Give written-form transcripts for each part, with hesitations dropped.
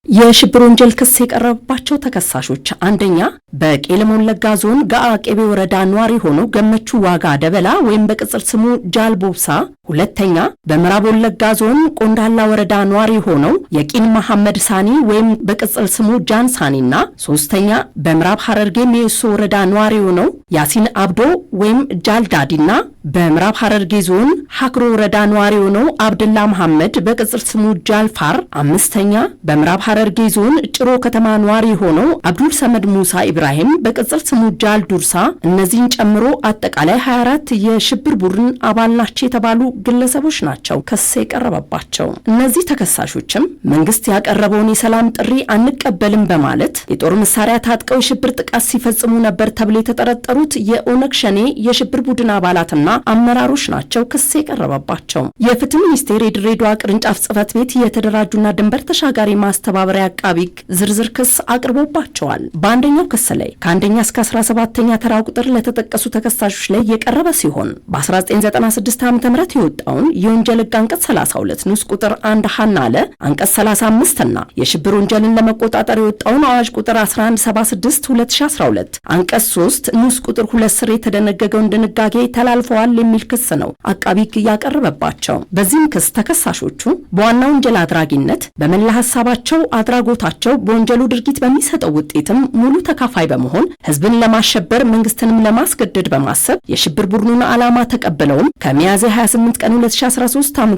የሽብር ወንጀል ክስ የቀረበባቸው ተከሳሾች አንደኛ በቄለም ወለጋ ዞን ጋአ ቄቤ ወረዳ ኗሪ ሆነው ገመቹ ዋጋ ደበላ ወይም በቅጽል ስሙ ጃልቦብሳ፣ ሁለተኛ በምዕራብ ወለጋ ዞን ቆንዳላ ወረዳ ኗሪ ሆነው የቂን መሐመድ ሳኒ ወይም በቅጽል ስሙ ጃን ሳኒና ሶስተኛ በምዕራብ ሐረርጌ ሜሶ ወረዳ ኗሪ ሆነው ያሲን አብዶ ወይም ጃልዳዲና በምዕራብ ሐረርጌ ዞን ሐክሮ ወረዳ ኗሪ ሆነው አብደላ መሐመድ በቅጽል ስሙ ጃልፋር፣ አምስተኛ በምዕራብ ሐረርጌ ዞን ጭሮ ከተማ ኗሪ ሆነው አብዱል ሰመድ ሙሳ ኢብራሂም በቅጽል ስሙ ጃል ዱርሳ፣ እነዚህን ጨምሮ አጠቃላይ 24 የሽብር ቡድን አባል ናቸው የተባሉ ግለሰቦች ናቸው ክስ የቀረበባቸው። እነዚህ ተከሳሾችም መንግስት ያቀረበውን የሰላም ጥሪ አንቀበልም በማለት የጦር መሳሪያ ታጥቀው የሽብር ጥቃት ሲፈጽሙ ነበር ተብሎ የተጠረጠሩት የኦነግ ሸኔ የሽብር ቡድን አባላትና አመራሮች ናቸው ክስ የቀረበባቸው። የፍትህ ሚኒስቴር የድሬዳዋ ቅርንጫፍ ጽህፈት ቤት የተደራጁና ድንበር ተሻጋሪ ማስተባበሪያ አቃቢ ሕግ ዝርዝር ክስ አቅርቦባቸዋል። በአንደኛው ክስ ላይ ከአንደኛ እስከ 17ኛ ተራ ቁጥር ለተጠቀሱ ተከሳሾች ላይ የቀረበ ሲሆን በ1996 ዓ.ም የወጣውን የወንጀል ሕግ አንቀጽ 32 ንዑስ ቁጥር 1 ሐና ለ አንቀጽ 35 እና የሽብር ወንጀልን ለመቆጣጠር የወጣውን አዋጅ ቁጥር 1176 2012 አንቀጽ 3 ንዑስ ቁጥር 2 ስር የተደነገገውን ድንጋጌ ተላልፈዋል የሚል ክስ ነው አቃቢ ሕግ ያቀረበባቸው። በዚህም ክስ ተከሳሾቹ በዋና ወንጀል አድራጊነት በመላ ሐሳባቸው አድራጎታቸው በወንጀሉ ድርጊት በሚሰጠው ውጤትም ሙሉ ተካፋይ በመሆን ህዝብን ለማሸበር መንግስትንም ለማስገደድ በማሰብ የሽብር ቡድኑን ዓላማ ተቀብለውም ከሚያዝያ 28 ቀን 2013 ዓ.ም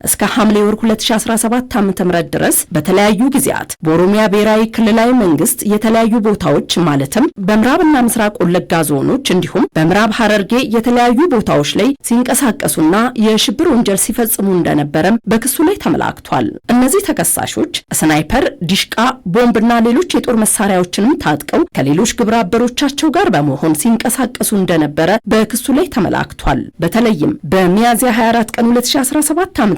እስከ ሐምሌ ወር 2017 ዓ.ም ድረስ በተለያዩ ጊዜያት በኦሮሚያ ብሔራዊ ክልላዊ መንግስት የተለያዩ ቦታዎች ማለትም በምዕራብና ምስራቅ ወለጋ ዞኖች እንዲሁም በምዕራብ ሐረርጌ የተለያዩ ቦታዎች ላይ ሲንቀሳቀሱና የሽብር ወንጀል ሲፈጽሙ እንደነበረም በክሱ ላይ ተመላክቷል። እነዚህ ተከሳሾች ስናይፐር፣ ዲሽቃ፣ ቦምብና ሌሎች የጦር መሳሪያዎችንም ታጥቀው ከሌሎች ግብረ አበሮቻቸው ጋር በመሆን ሲንቀሳቀሱ እንደነበረ በክሱ ላይ ተመላክቷል። በተለይም በሚያዝያ 24 ቀን 2017 ዓ.ም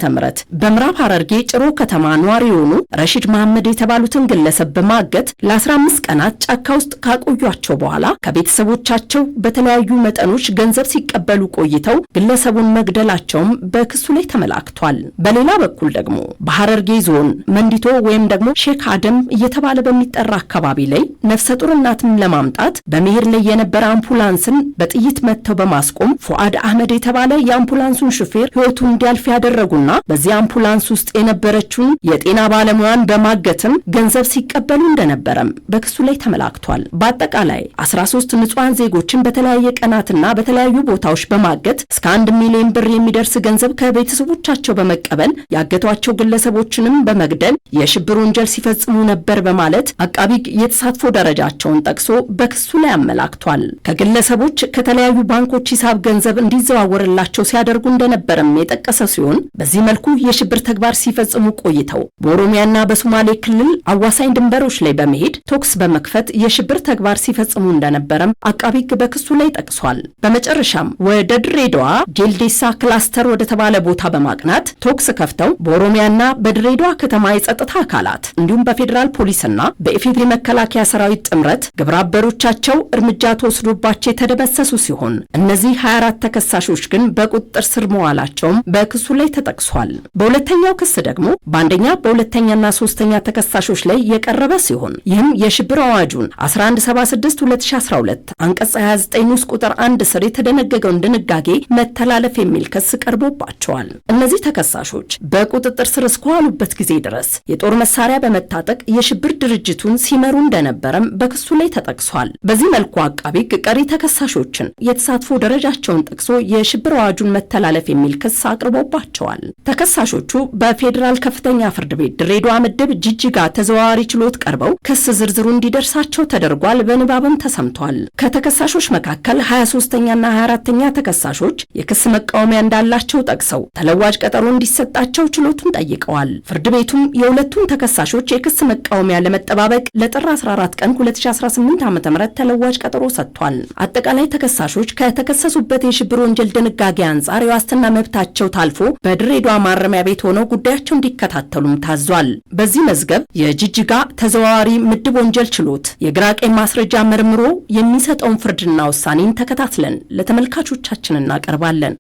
በምዕራብ ሐረርጌ ጭሮ ከተማ ኗሪ የሆኑ ረሺድ መሐመድ የተባሉትን ግለሰብ በማገት ለ15 ቀናት ጫካ ውስጥ ካቆዩአቸው በኋላ ከቤተሰቦቻቸው በተለያዩ መጠኖች ገንዘብ ሲቀበሉ ቆይተው ግለሰቡን መግደላቸውም በክሱ ላይ ተመላክቷል። በሌላ በኩል ደግሞ በሐረርጌ ዞን መንዲቶ ወይም ደግሞ ሼክ አደም እየተባለ በሚጠራ አካባቢ ላይ ነፍሰ ጡር እናትን ለማምጣት በመሄድ ላይ የነበረ አምቡላንስን በጥይት መተው በማስቆም ፉአድ አህመድ የተባለ የአምቡላንሱን ሹፌር ህይወቱን እንዲያልፍ ያደረጉና በዚህ አምቡላንስ ውስጥ የነበረችውን የጤና ባለሙያን በማገትም ገንዘብ ሲቀበሉ እንደነበረም በክሱ ላይ ተመላክቷል። በአጠቃላይ 13 ንጹሃን ዜጎችን በተለያየ ቀናትና በተለያዩ ቦታዎች በማገት እስከ 1 ሚሊዮን ብር የሚደርስ ገንዘብ ከቤተሰቦቻቸው በመቀበል ያገቷቸው ግለሰቦችንም በመግደል የሽብር ወንጀል ሲፈጽሙ ነበር በማለት አቃቢ ሕግ የተሳትፎ ደረጃቸውን ጠቅሶ በክሱ ላይ አመላክቷል። ከግለሰቦች ከተለያዩ ባንኮች ሂሳብ ገንዘብ እንዲዘዋወርላቸው ሲያደርጉ እንደነበረም የጠቀሰ ሲሆን በዚህ መልኩ የሽብር ተግባር ሲፈጽሙ ቆይተው በኦሮሚያና በሶማሌ ክልል አዋሳኝ ድንበሮች ላይ በመሄድ ቶክስ በመክፈት የሽብር ተግባር ሲፈጽሙ እንደነበረም አቃቢ ሕግ በክሱ ላይ ጠቅሷል። በመጨረሻም ወደ ድሬዳዋ ጄልዴሳ ክላስተር ወደ ተባለ ቦታ በማቅናት ቶክስ ከፍተው በኦሮሚያና በድሬዳዋ ከተማ የጸጥታ አካላት እንዲሁም በፌዴራል ፖሊስና በኢፌዴሪ መከላከያ ሰራዊት ጥምረት ግብረ አበሮቻቸው እርምጃ ተወስዶባቸው የተደመሰሱ ሲሆን እነዚህ 24 ተከሳሾች ግን በቁጥጥር ስር መዋላቸውም በክሱ ላይ ተጠቅሷል። በሁለተኛው ክስ ደግሞ በአንደኛ በሁለተኛና ሶስተኛ ተከሳሾች ላይ የቀረበ ሲሆን ይህም የሽብር አዋጁን 1176 2012 አንቀጽ 29 ንዑስ ቁጥር 1 ስር የተደነገገውን ድንጋጌ መተላለፍ የሚል ክስ ቀርቦባቸዋል። እነዚህ ተከሳሾች በቁጥጥር ስር እስከዋሉበት ጊዜ ድረስ የጦር መሳሪያ በመታጠቅ የሽብር ድርጅቱን ሲመሩ እንደነበረም በክሱ ላይ ተጠቅሷል። በዚህ መልኩ አቃቢ ሕግ ቀሪ ተከሳሾችን የተሳትፎ ደረጃቸውን ጠቅሶ የሽብር አዋጁን መተላለፍ የሚል ክስ አቅርቦባቸዋል። ተከሳሾቹ በፌዴራል ከፍተኛ ፍርድ ቤት ድሬዳዋ ምድብ ጅጅጋ ተዘዋዋሪ ችሎት ቀርበው ክስ ዝርዝሩ እንዲደርሳቸው ተደርጓል። በንባብም ተሰምቷል። ከተከሳሾች መካከል 23ኛና 24ኛ ተከሳሾች የክስ መቃወሚያ እንዳላቸው ጠቅሰው ተለዋጭ ቀጠሮ እንዲሰጣቸው ችሎቱን ጠይቀዋል። ፍርድ ቤቱም የሁለቱን ተከሳሾች የክስ መቃወሚያ ለመጠባበቅ ለጥር 14 ቀን 2018 ዓ.ም ተለዋጭ ቀጠሮ ሰጥቷል። አጠቃላይ ተከሳሾች ከተከሰሱበት የሽብር ወንጀል ድንጋጌ አንጻር የዋስትና መብታቸው ታልፎ በድሬዳዋ ማረሚያ ቤት ሆነው ጉዳያቸው እንዲከታተሉም ታዟል። በዚህ መዝገብ የጅጅጋ ተዘዋዋሪ ምድብ ወንጀል ችሎት የግራ ቀኝ ማስረጃ መርምሮ የሚሰጠውን ፍርድና ውሳኔን ተከታትለን ለተመልካቾቻችን እናቀርባለን።